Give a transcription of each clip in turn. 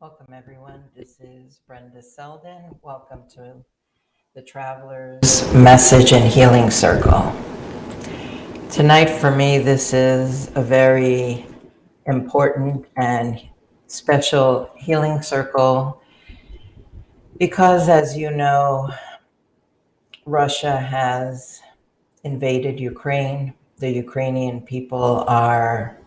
Welcome, everyone. This is Brenda Selden. Welcome to the Traveler's Message and Healing Circle. Tonight, for me, this is a very important and special healing circle because, as you know, Russia has invaded Ukraine. The Ukrainian people are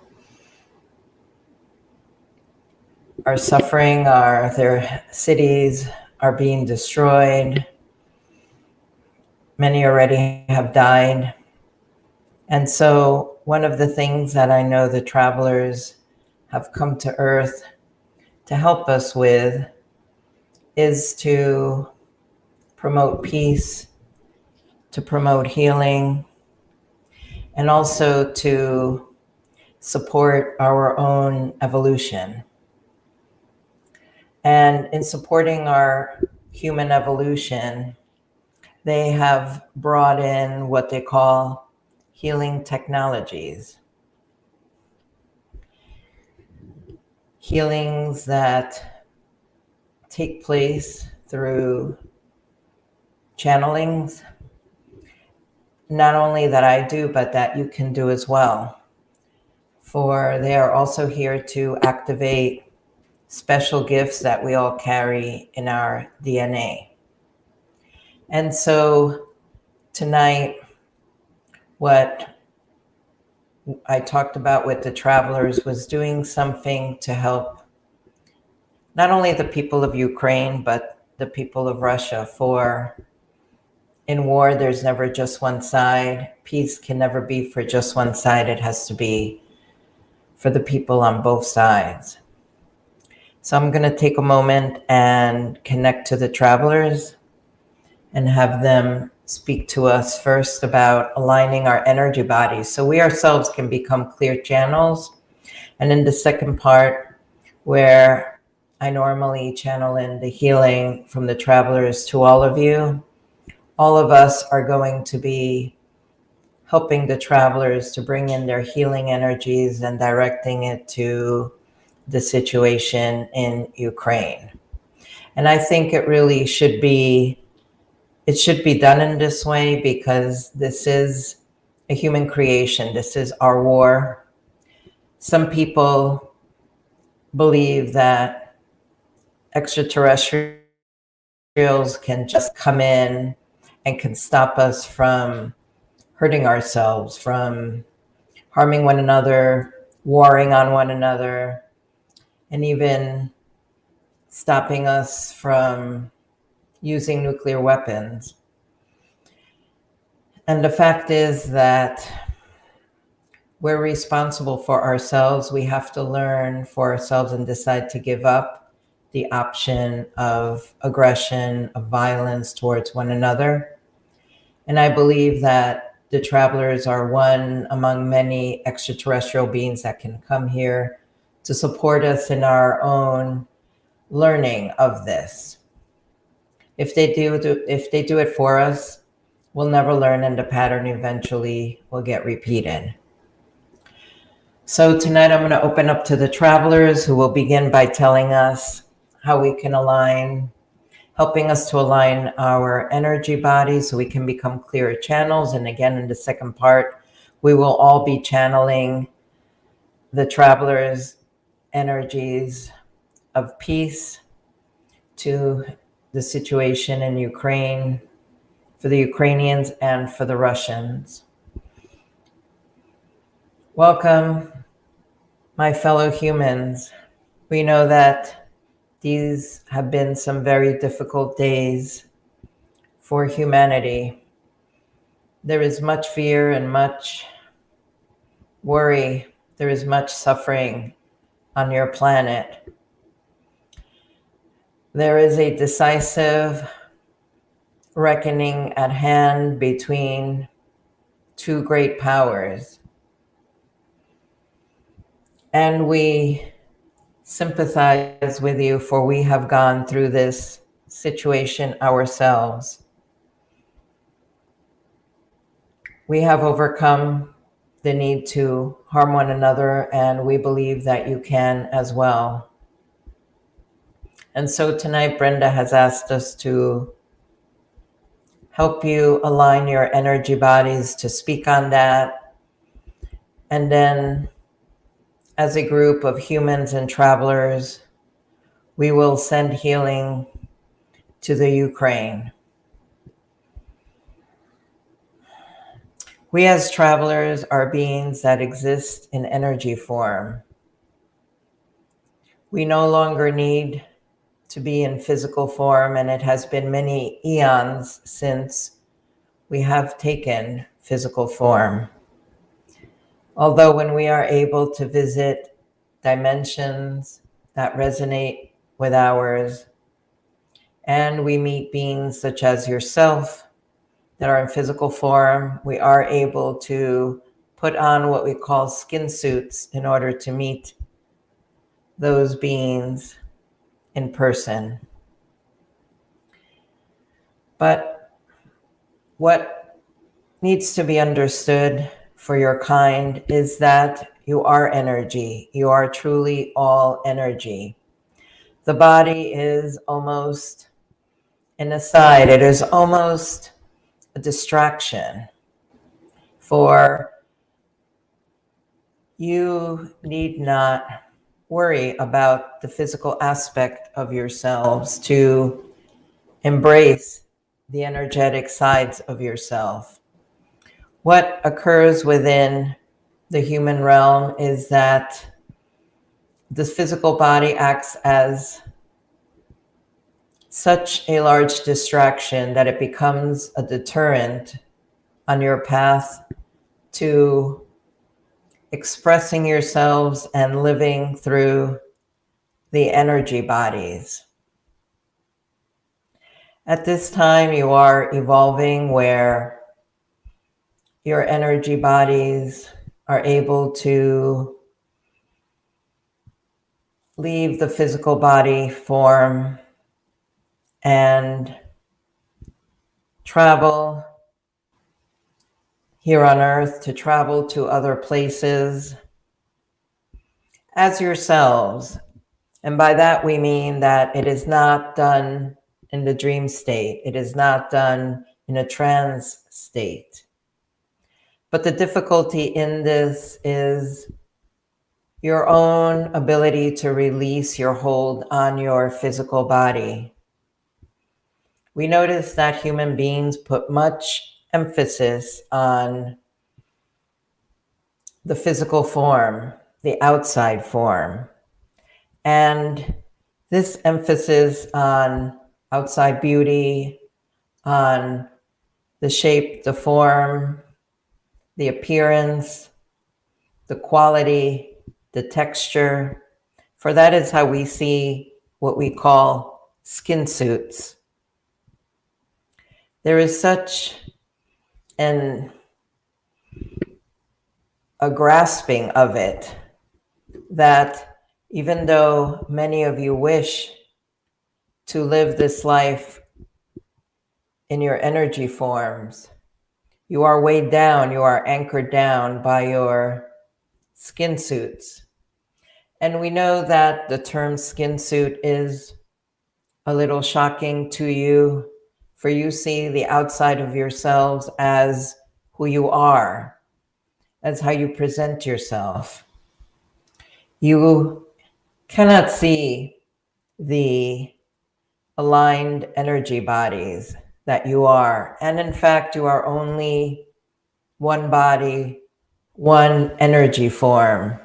suffering, their cities are being destroyed. Many already have died. And so, one of the things that I know the travelers have come to Earth to help us with is to promote peace, to promote healing, and also to support our own evolution. And in supporting our human evolution, they have brought in what they call healing technologies. Healings that take place through channelings, not only that I do, but that you can do as well. For they are also here to activate special gifts that we all carry in our DNA. And so tonight, what I talked about with the travelers was doing something to help not only the people of Ukraine, but the people of Russia. For in war, there's never just one side. Peace can never be for just one side. It has to be for the people on both sides. So I'm going to take a moment and connect to the travelers and have them speak to us first about aligning our energy bodies so we ourselves can become clear channels. And in the second part, where I normally channel in the healing from the travelers to all of you, all of us are going to be helping the travelers to bring in their healing energies and directing it to the situation in Ukraine. And I think it really should be done in this way because this is a human creation. This is our war. Some people believe that extraterrestrials can just come in and can stop us from hurting ourselves, from harming one another, warring on one another, and even stopping us from using nuclear weapons. And the fact is that we're responsible for ourselves. We have to learn for ourselves and decide to give up the option of aggression, of violence towards one another. And I believe that the travelers are one among many extraterrestrial beings that can come here to support us in our own learning of this. If they do it for us, we'll never learn, and the pattern eventually will get repeated. So tonight I'm going to open up to the travelers who will begin by telling us how we can align, helping us to align our energy bodies so we can become clearer channels. And again, in the second part, we will all be channeling the travelers' energies of peace to the situation in Ukraine, for the Ukrainians and for the Russians. Welcome, my fellow humans. We know that these have been some very difficult days for humanity. There is much fear and much worry. There is much suffering on your planet. There is a decisive reckoning at hand between two great powers. And we sympathize with you, for we have gone through this situation ourselves. We have overcome the need to harm one another, and we believe that you can as well. And so tonight, Brenda has asked us to help you align your energy bodies to speak on that. And then, as a group of humans and travelers, we will send healing to the Ukraine. We as travelers are beings that exist in energy form. We no longer need to be in physical form, and it has been many eons since we have taken physical form. Although when we are able to visit dimensions that resonate with ours, and we meet beings such as yourself that are in physical form, we are able to put on what we call skin suits in order to meet those beings in person. But what needs to be understood for your kind is that you are energy. You are truly all energy. The body is almost an aside. It is almost a distraction. For you need not worry about the physical aspect of yourselves, to embrace the energetic sides of yourself. What occurs within the human realm is that the physical body acts as such a large distraction that it becomes a deterrent on your path to expressing yourselves and living through the energy bodies. At this time, you are evolving where your energy bodies are able to leave the physical body form and travel here on earth, to travel to other places as yourselves. And by that we mean that it is not done in the dream state. It is not done in a trance state. But the difficulty in this is your own ability to release your hold on your physical body. We notice that human beings put much emphasis on the physical form, the outside form. And this emphasis on outside beauty, on the shape, the form, the appearance, the quality, the texture, for that is how we see what we call skin suits. There is such a grasping of it that even though many of you wish to live this life in your energy forms, you are weighed down, you are anchored down by your skin suits. And we know that the term skin suit is a little shocking to you, for you see the outside of yourselves as who you are, as how you present yourself. You cannot see the aligned energy bodies that you are. And in fact, you are only one body, one energy form.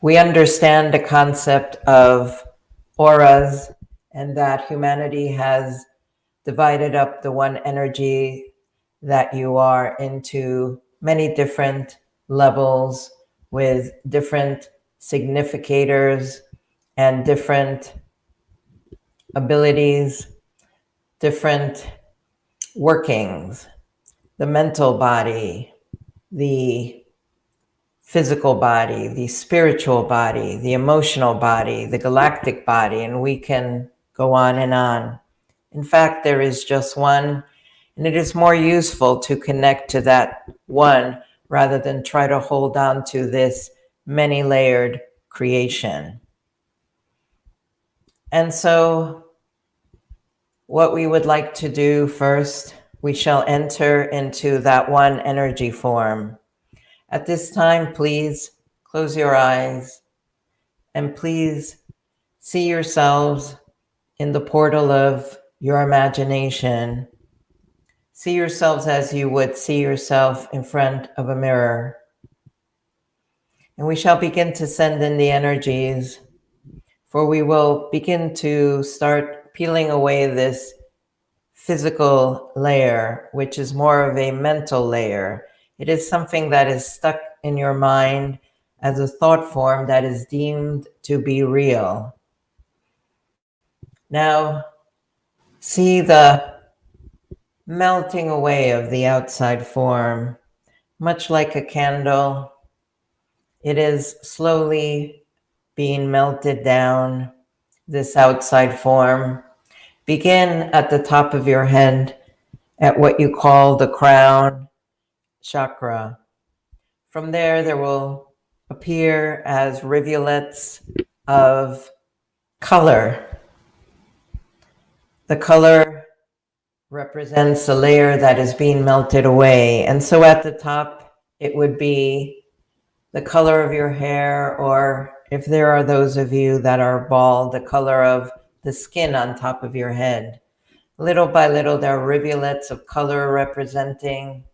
We understand the concept of auras, and that humanity has divided up the one energy that you are into many different levels with different significators and different abilities, different workings, the mental body, the physical body, the spiritual body, the emotional body, the galactic body, and we can go on and on. In fact, there is just one, and it is more useful to connect to that one rather than try to hold on to this many-layered creation. And so what we would like to do first, we shall enter into that one energy form. At this time, please close your eyes and please see yourselves in the portal of your imagination. See yourselves as you would see yourself in front of a mirror. And we shall begin to send in the energies, for we will begin to start peeling away this physical layer, which is more of a mental layer. It is something that is stuck in your mind as a thought form that is deemed to be real. Now, see the melting away of the outside form, much like a candle. It is slowly being melted down, this outside form. Begin at the top of your head at what you call the crown chakra. From there will appear as rivulets of color. The color represents a layer that is being melted away. And so at the top, it would be the color of your hair, or if there are those of you that are bald, the color of the skin on top of your head. Little by little, there are rivulets of color representing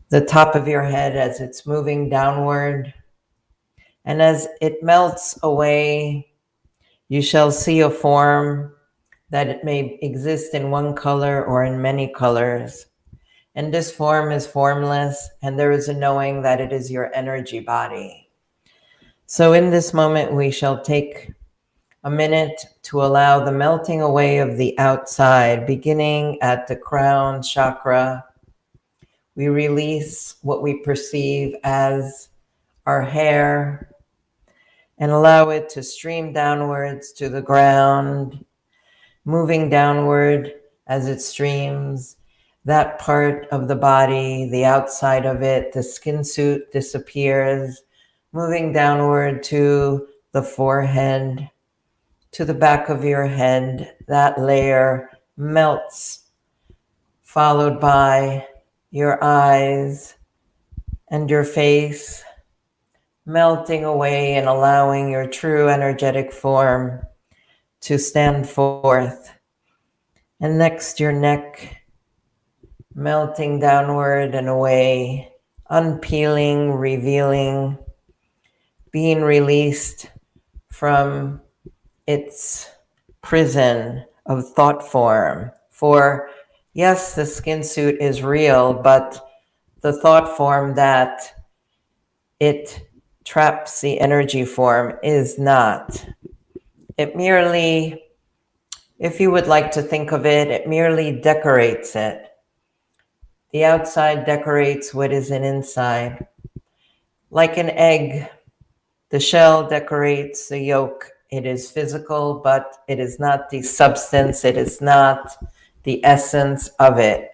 the top of your head as it's moving downward. And as it melts away, you shall see a form that it may exist in one color or in many colors. And this form is formless, and there is a knowing that it is your energy body. So in this moment, we shall take a minute to allow the melting away of the outside, beginning at the crown chakra. We release what we perceive as our hair and allow it to stream downwards to the ground, moving downward as it streams. That part of the body, the outside of it, the skin suit disappears, moving downward to the forehead, to the back of your head. That layer melts, followed by your eyes and your face, melting away and allowing your true energetic form to stand forth. And next, your neck, melting downward and away, unpeeling, revealing, being released from its prison of thought form. For yes, the skin suit is real, but the thought form that it traps the energy form is not. It merely, if you would like to think of it, it merely decorates it. The outside decorates what is inside. Like an egg, the shell decorates the yolk. It is physical, but it is not the substance. It is not the essence of it.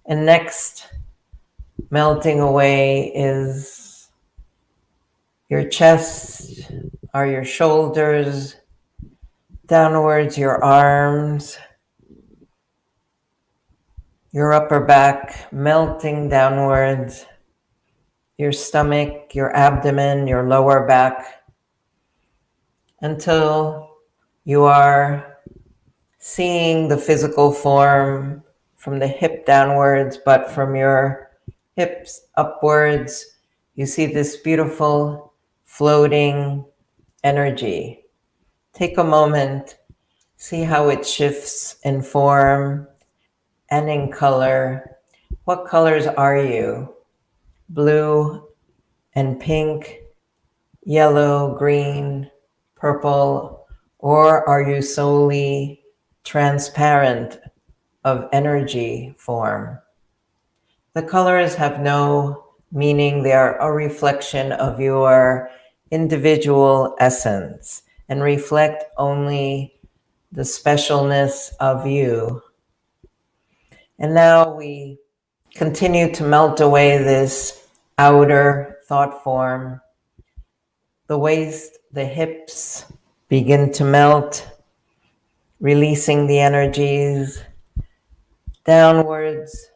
And next, melting away is your chest, are your shoulders, downwards your arms, your upper back, melting downwards, your stomach, your abdomen, your lower back, until you are seeing the physical form from the hip downwards, but from your hips upwards, you see this beautiful floating energy. Take a moment, see how it shifts in form and in color. What colors are you? Blue and pink, yellow, green, purple, or are you solely transparent of energy form? The colors have no meaning. They are a reflection of your individual essence and reflect only the specialness of you. And now we continue to melt away this outer thought form. The waist, the hips begin to melt. releasing the energies downwards,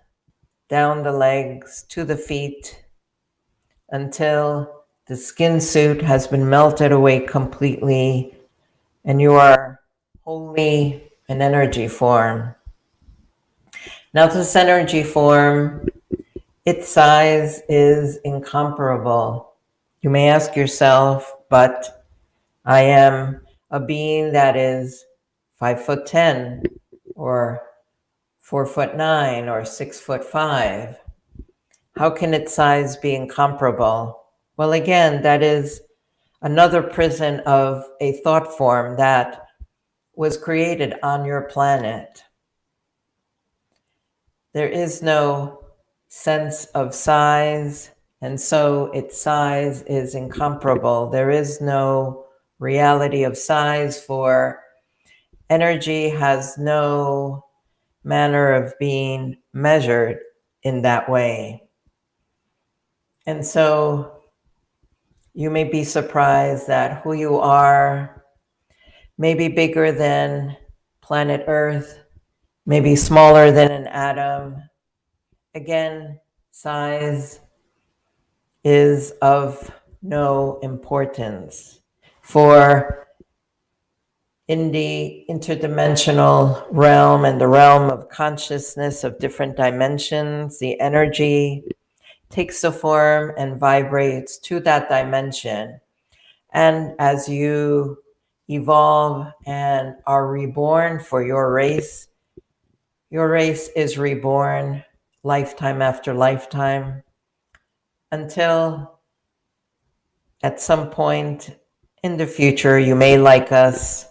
down the legs, to the feet, until the skin suit has been melted away completely and you are wholly an energy form. Now, this energy form, its size is incomparable. You may ask yourself, but I am a being that is 5'10" or 4'9" or 6'5". How can its size be incomparable? Well, again, that is another prison of a thought form that was created on your planet. There is no sense of size, and so its size is incomparable. There is no reality of size, for energy has no manner of being measured in that way. And so you may be surprised that who you are may be bigger than planet Earth, may be smaller than an atom. Again, size is of no importance. For in the interdimensional realm and the realm of consciousness of different dimensions, the energy takes the form and vibrates to that dimension. And as you evolve and are reborn for your race is reborn lifetime after lifetime, until at some point in the future you may, like us,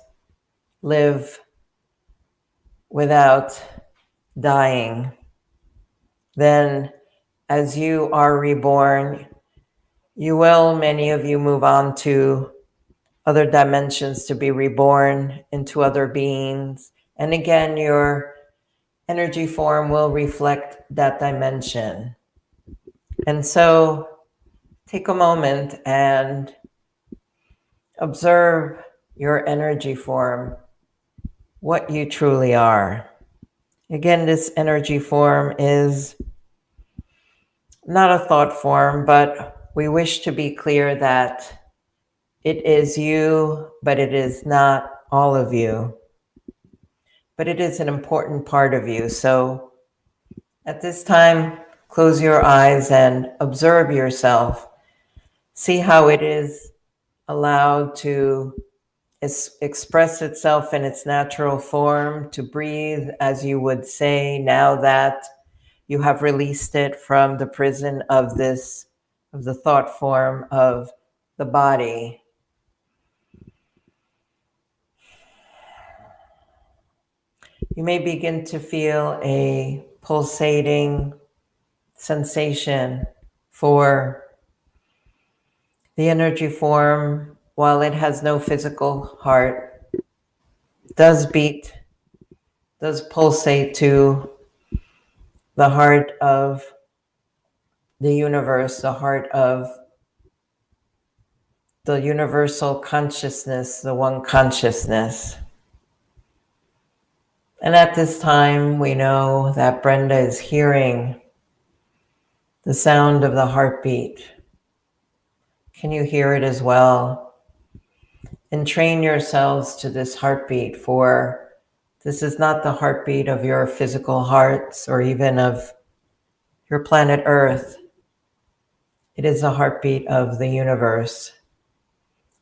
live without dying. Then, as you are reborn, you will, many of you, move on to other dimensions to be reborn into other beings. And again, your energy form will reflect that dimension. And so take a moment and observe your energy form, what you truly are. Again, this energy form is not a thought form, but we wish to be clear that it is you, but it is not all of you. But it is an important part of you. So at this time, close your eyes and observe yourself. See how it is allowed to express itself in its natural form, to breathe, as you would say, now that you have released it from the prison of the thought form of the body. You may begin to feel a pulsating sensation, for the energy form, while it has no physical heart, does beat, does pulsate to the heart of the universe, the heart of the universal consciousness, the one consciousness. And at this time, we know that Brenda is hearing the sound of the heartbeat. Can you hear it as well? And train yourselves to this heartbeat, for this is not the heartbeat of your physical hearts or even of your planet Earth. It is a heartbeat of the universe.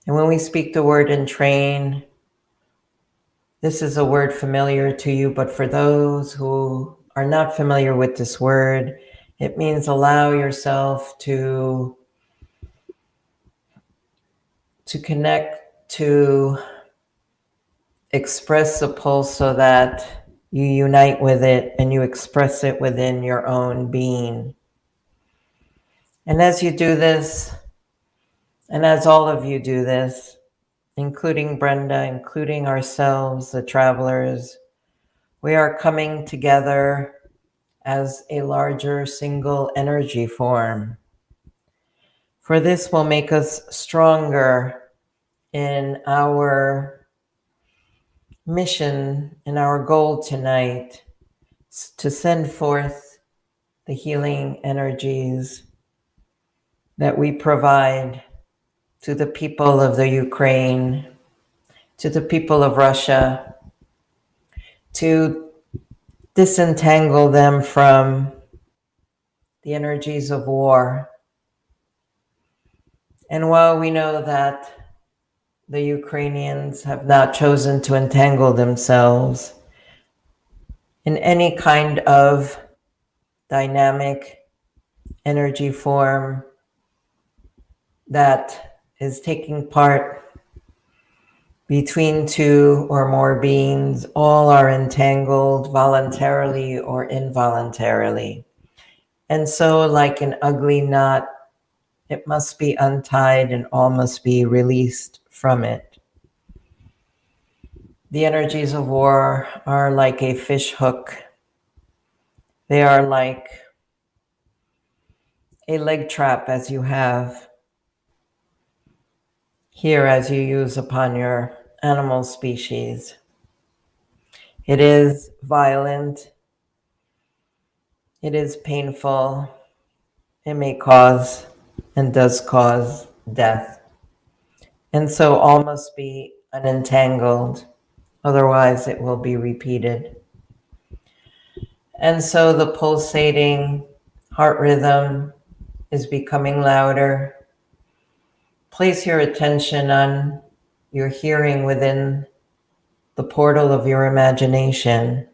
And when we speak the word entrain, this is a word familiar to you, but for those who are not familiar with this word, it means allow yourself to connect, to express the pulse so that you unite with it and you express it within your own being. And as you do this, and as all of you do this, including Brenda, including ourselves, the travelers, we are coming together as a larger single energy form. For this will make us stronger in our mission and our goal tonight is to send forth the healing energies that we provide to the people of the Ukraine, to the people of Russia, to disentangle them from the energies of war. And while we know that the Ukrainians have not chosen to entangle themselves in any kind of dynamic energy form that is taking part between two or more beings, all are entangled voluntarily or involuntarily. And so, like an ugly knot, it must be untied and all must be released from it. The energies of war are like a fish hook. They are like a leg trap, as you have here, as you use upon your animal species. It is violent. It is painful. It may cause and does cause death. And so all must be unentangled, otherwise it will be repeated. And so the pulsating heart rhythm is becoming louder. Place your attention on your hearing within the portal of your imagination.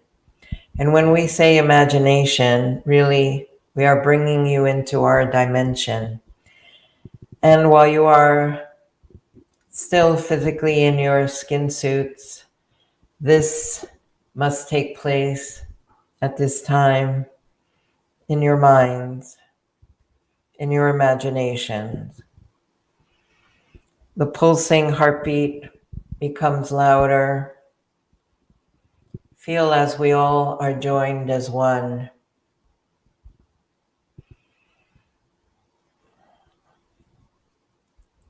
And when we say imagination, really, we are bringing you into our dimension. And while you are still physically in your skin suits, this must take place at this time in your minds, in your imaginations. The pulsing heartbeat becomes louder. Feel as we all are joined as one.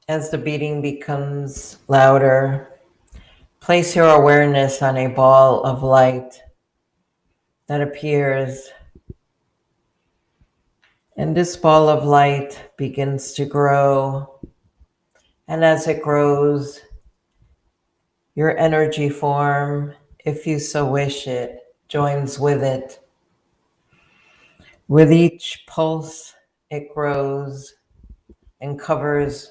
As the beating becomes louder, place your awareness on a ball of light that appears. And this ball of light begins to grow. And as it grows, your energy form, if you so wish it, joins with it. With each pulse, it grows and covers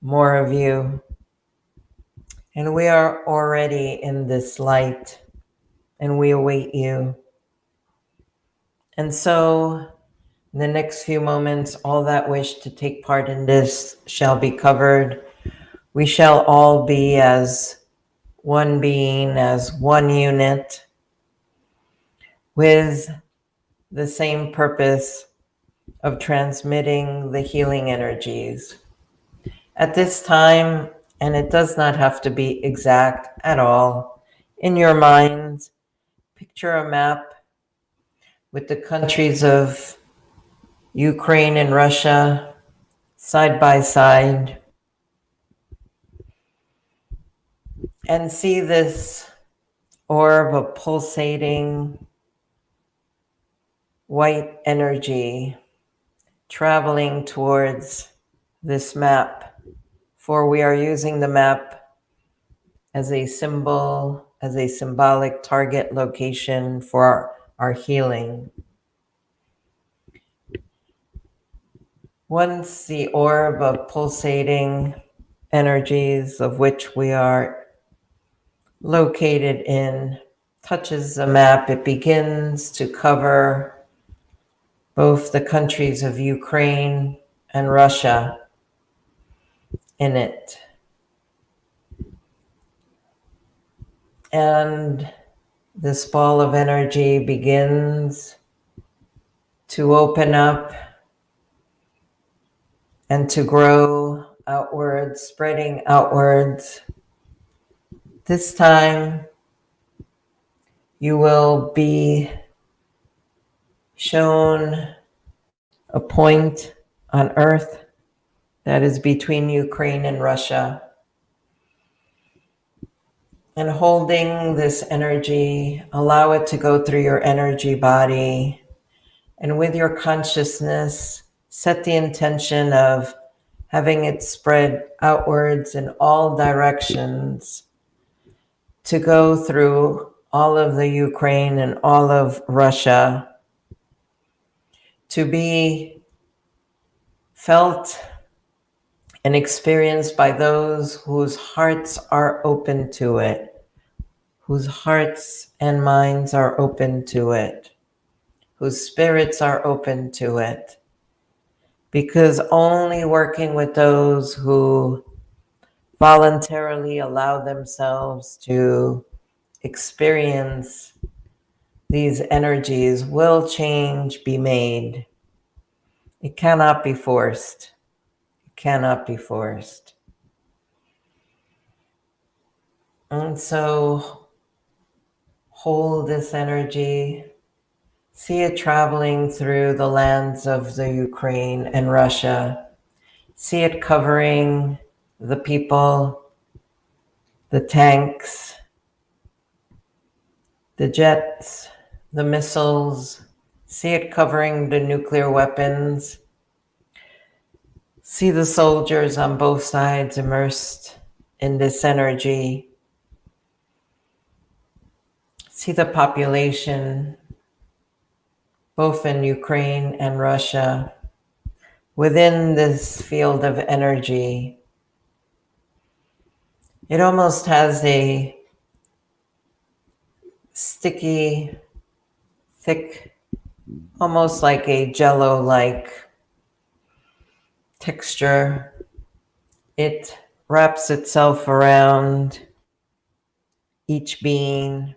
more of you. And we are already in this light, and we await you. And so, in the next few moments, all that wish to take part in this shall be covered. We shall all be as one being, as one unit, with the same purpose of transmitting the healing energies. At this time, and it does not have to be exact at all, in your minds, picture a map with the countries of Ukraine and Russia side by side, and see this orb of pulsating white energy traveling towards this map. For we are using the map as a symbol, as a symbolic target location for our healing. Once the orb of pulsating energies of which we are located in touches the map, it begins to cover both the countries of Ukraine and Russia in it. And this ball of energy begins to open up and to grow outwards, spreading outwards. This time, you will be shown a point on Earth that is between Ukraine and Russia. And holding this energy, allow it to go through your energy body. And with your consciousness, set the intention of having it spread outwards in all directions to go through all of the Ukraine and all of Russia, to be felt and experienced by those whose hearts are open to it, whose hearts and minds are open to it, whose spirits are open to it. Because only working with those who voluntarily allow themselves to experience these energies will change be made. It cannot be forced. It cannot be forced. And so hold this energy. See it traveling through the lands of the Ukraine and Russia. See it covering the people, the tanks, the jets, the missiles. See it covering the nuclear weapons. See the soldiers on both sides immersed in this energy. See the population, both in Ukraine and Russia, within this field of energy. It almost has a sticky, thick, almost like a jello-like texture. It wraps itself around each being,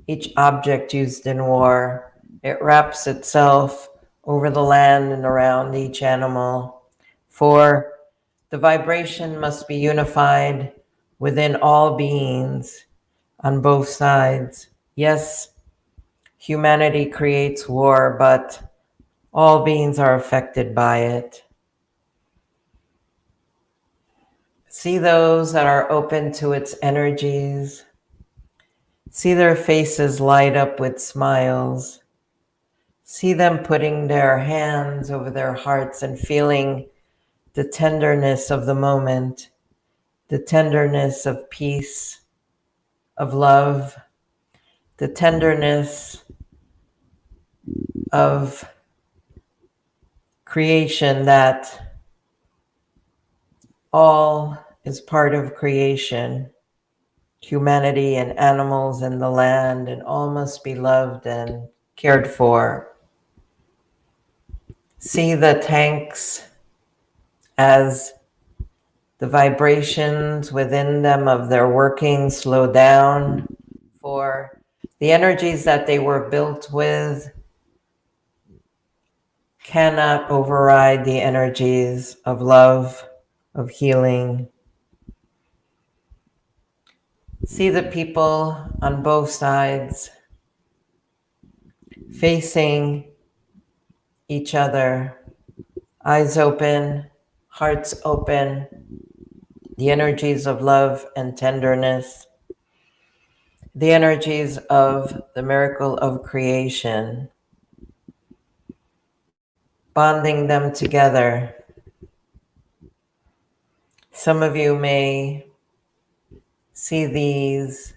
each object used in war. It wraps itself over the land and around each animal. For the vibration must be unified within all beings on both sides. Yes, humanity creates war, but all beings are affected by it. See those that are open to its energies. See their faces light up with smiles. See them putting their hands over their hearts and feeling the tenderness of the moment, the tenderness of peace, of love, the tenderness of creation, that all is part of creation. Humanity and animals and the land, and all must be loved and cared for. See the tanks as the vibrations within them of their working slow down, for the energies that they were built with cannot override the energies of love, of healing. See the people on both sides facing each other, eyes open, hearts open, the energies of love and tenderness, the energies of the miracle of creation, bonding them together. Some of you may see these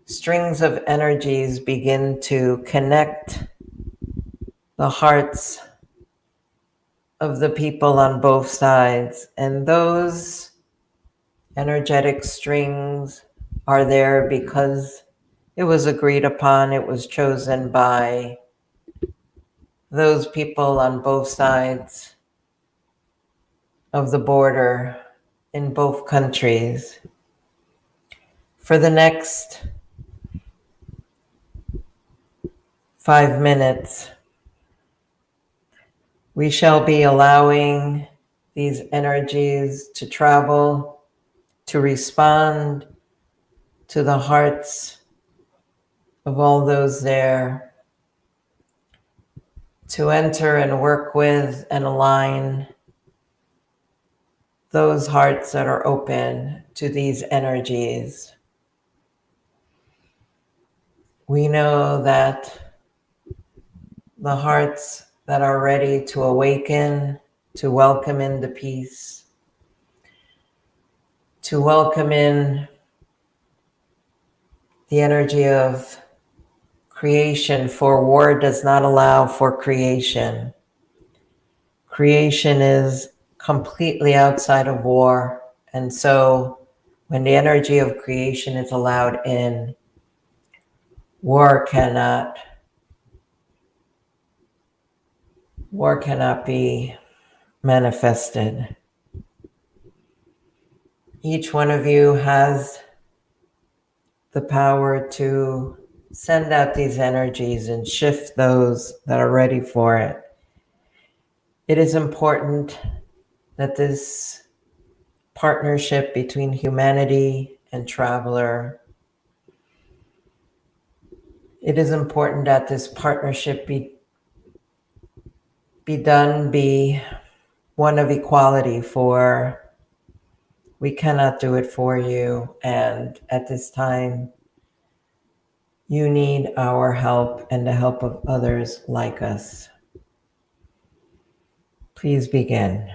strings of energies begin to connect the hearts of the people on both sides. And those energetic strings are there because it was agreed upon, it was chosen by those people on both sides of the border in both countries. For the next 5 minutes, we shall be allowing these energies to travel, to respond to the hearts of all those there, to enter and work with and align those hearts that are open to these energies. We know that the hearts that are ready to awaken, to welcome in the peace, to welcome in the energy of creation, for war does not allow for creation. Creation is completely outside of war. And so when the energy of creation is allowed in, war cannot be manifested. Each one of you has the power to send out these energies and shift those that are ready for it. It is important that this partnership between humanity and Traveler, it is important that this partnership be one of equality, for we cannot do it for you. And at this time, you need our help and the help of others like us. Please begin.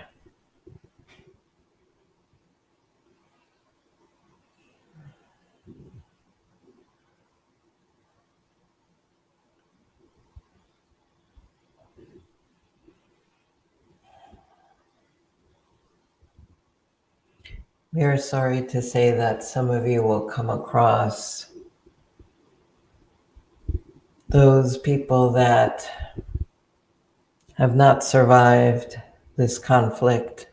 We are sorry to say that some of you will come across those people that have not survived this conflict.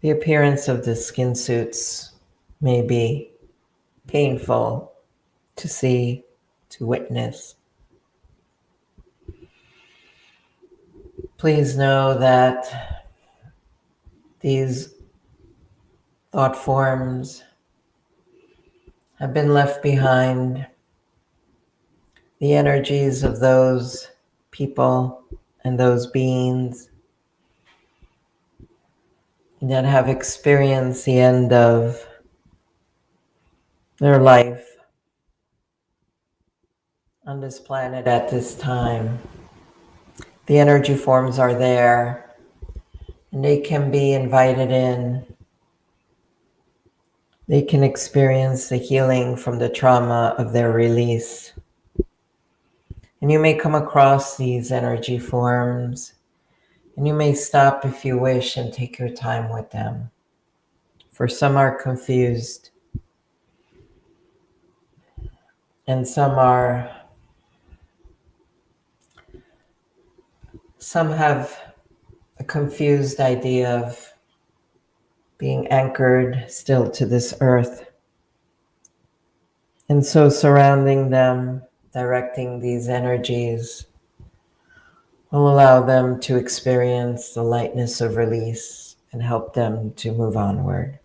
The appearance of the skin suits may be painful to see, to witness. Please know that these thought forms have been left behind. The energies of those people and those beings that have experienced the end of their life on this planet at this time. The energy forms are there, and they can be invited in. They can experience the healing from the trauma of their release. And you may come across these energy forms, and you may stop if you wish and take your time with them. For some are confused, and some have a confused idea of being anchored still to this earth. And so surrounding them, directing these energies, will allow them to experience the lightness of release and help them to move onward.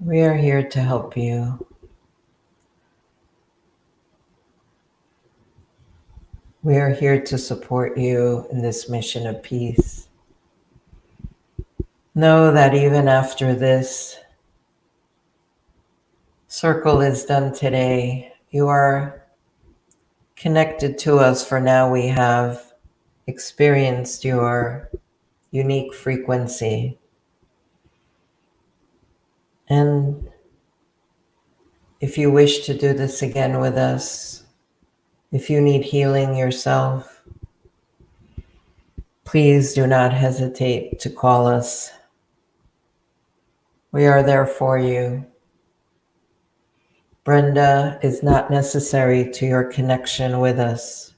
We are here to help you. We are here to support you in this mission of peace. Know that even after this circle is done today, you are connected to us, for now we have experienced your unique frequency. And if you wish to do this again with us, if you need healing yourself, please do not hesitate to call us. We are there for you. Brenda is not necessary to your connection with us.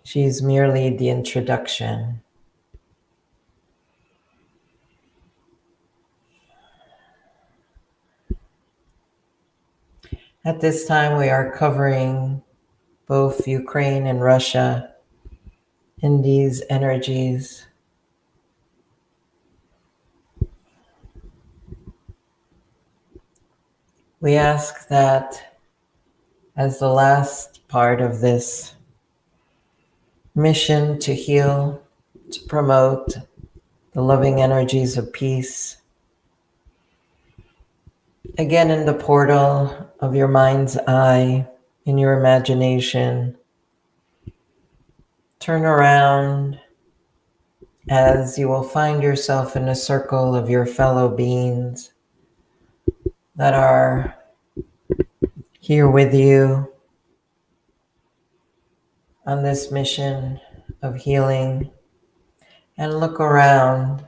She's merely the introduction. At this time, we are covering both Ukraine and Russia in these energies. We ask that as the last part of this mission to heal, to promote the loving energies of peace, again in the portal of your mind's eye, in your imagination, turn around as you will find yourself in a circle of your fellow beings that are here with you on this mission of healing. And look around.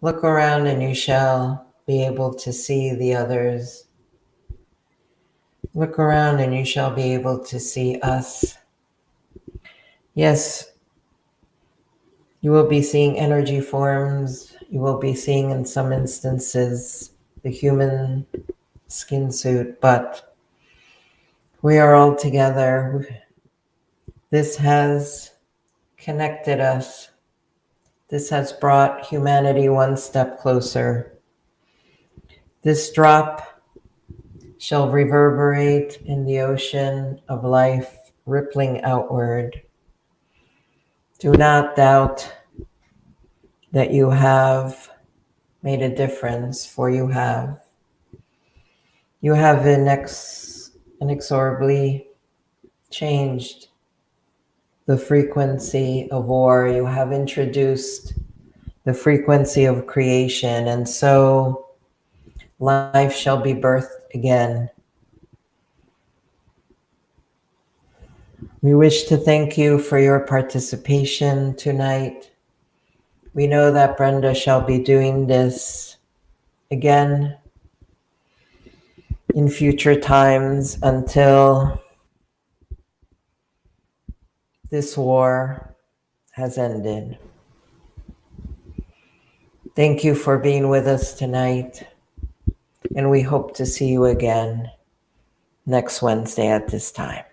Look around and you shall be able to see the others. Look around and you shall be able to see us. Yes, you will be seeing energy forms. You will be seeing, in some instances, the human skin suit, but we are all together. This has connected us. This has brought humanity one step closer. This drop shall reverberate in the ocean of life, rippling outward. Do not doubt that you have made a difference, for you have. You have inexorably changed the frequency of war. You have introduced the frequency of creation, and so life shall be birthed again. We wish to thank you for your participation tonight. We know that Brenda shall be doing this again in future times until this war has ended. Thank you for being with us tonight, and we hope to see you again next Wednesday at this time.